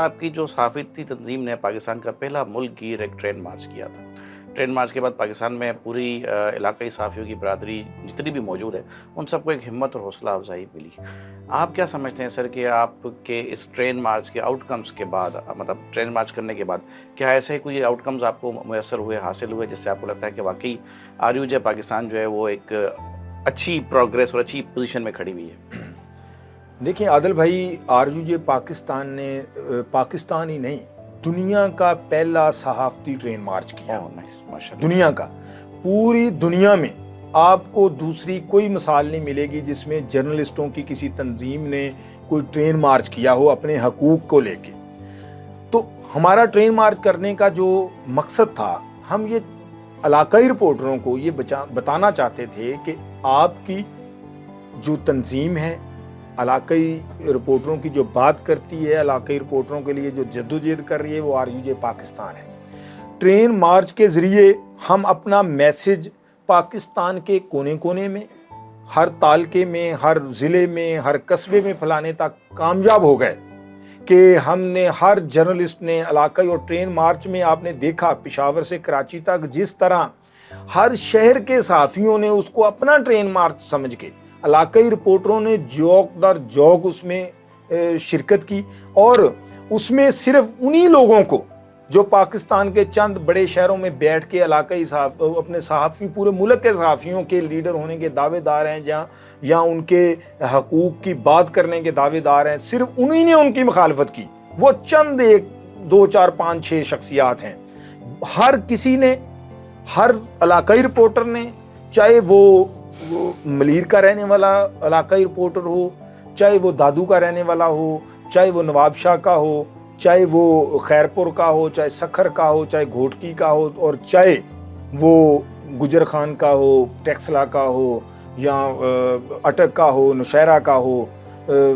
آپ کی جو صحافتی تنظیم نے پاکستان کا پہلا ملک گیر ایک ٹرین مارچ کیا تھا۔ ٹرین مارچ کے بعد پاکستان میں پوری علاقائی صحافیوں کی برادری جتنی بھی موجود ہے ان سب کو ایک ہمت اور حوصلہ افزائی ملی۔ آپ کیا سمجھتے ہیں سر کہ آپ کے اس ٹرین مارچ کے آؤٹ کمز کے بعد، مطلب ٹرین مارچ کرنے کے بعد کیا ایسے کوئی آؤٹ کمز آپ کو میسر ہوئے، حاصل ہوئے، جس سے آپ کو لگتا ہے کہ واقعی RUJ پاکستان جو ہے وہ ایک اچھی پروگریس اور اچھی پوزیشن میں کھڑی ہوئی ہے؟ دیکھیں عادل بھائی، RUJ پاکستان نے پاکستان ہی نہیں دنیا کا پہلا صحافتی ٹرین مارچ کیا۔ دنیا کا، پوری دنیا میں آپ کو دوسری کوئی مثال نہیں ملے گی جس میں جرنلسٹوں کی کسی تنظیم نے کوئی ٹرین مارچ کیا ہو اپنے حقوق کو لے کے۔ تو ہمارا ٹرین مارچ کرنے کا جو مقصد تھا، ہم یہ علاقائی رپورٹروں کو یہ بتانا چاہتے تھے کہ آپ کی جو تنظیم ہے، علاقائی رپورٹروں کی جو بات کرتی ہے، علاقائی رپورٹروں کے لیے جو جدوجہد کر رہی ہے، وہ RUJ پاکستان ہے۔ ٹرین مارچ کے ذریعے ہم اپنا میسج پاکستان کے کونے کونے میں، ہر تعلقے میں، ہر ضلع میں، ہر قصبے میں پھیلانے تک کامیاب ہو گئے کہ ہم نے ہر جرنلسٹ نے علاقائی، اور ٹرین مارچ میں آپ نے دیکھا پشاور سے کراچی تک جس طرح ہر شہر کے صحافیوں نے اس کو اپنا ٹرین مارچ سمجھ کے، علاقائی رپورٹروں نے جوک در جوک اس میں شرکت کی، اور اس میں صرف انہی لوگوں کو جو پاکستان کے چند بڑے شہروں میں بیٹھ کے علاقائی اپنے صحافی، پورے ملک کے صحافیوں کے لیڈر ہونے کے دعوے دار ہیں یا ان کے حقوق کی بات کرنے کے دعوے دار ہیں، صرف انہی نے ان کی مخالفت کی۔ وہ چند 1 2 4 5 6 شخصیات ہیں۔ ہر کسی نے، ہر علاقائی رپورٹر نے، چاہے وہ ملیر کا رہنے والا علاقائی رپورٹر ہو، چاہے وہ دادو کا رہنے والا ہو، چاہے وہ نواب شاہ کا ہو، چاہے وہ خیرپور کا ہو، چاہے سکھر کا ہو، چاہے گھوٹکی کا ہو، اور چاہے وہ گجر خان کا ہو، ٹیکسلا کا ہو، یا اٹک کا ہو، نوشہرہ کا ہو،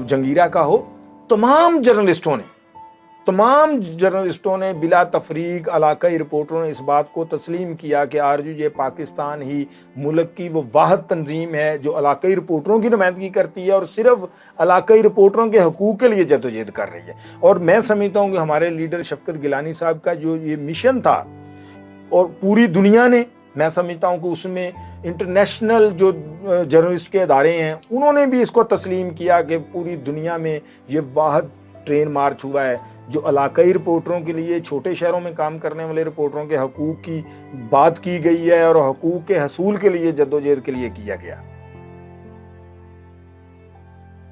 جنگیرہ کا ہو، تمام جرنلسٹوں نے بلا تفریق، علاقائی رپورٹروں نے اس بات کو تسلیم کیا کہ RUJ پاکستان ہی ملک کی وہ واحد تنظیم ہے جو علاقائی رپورٹروں کی نمائندگی کرتی ہے اور صرف علاقائی رپورٹروں کے حقوق کے لیے جدوجہد کر رہی ہے۔ اور میں سمجھتا ہوں کہ ہمارے لیڈر شفقت گیلانی صاحب کا جو یہ مشن تھا، اور پوری دنیا نے، میں سمجھتا ہوں کہ اس میں انٹرنیشنل جو جرنلسٹ کے ادارے ہیں انہوں نے بھی اس کو تسلیم کیا کہ پوری دنیا میں یہ واحد ٹرین مارچ ہوا ہے جو علاقائی رپورٹروں کے لیے، چھوٹے شہروں میں کام کرنے والے رپورٹروں کے حقوق کی بات کی گئی ہے اور حقوق کے حصول کے لیے جدوجہد کے لیے کیا گیا۔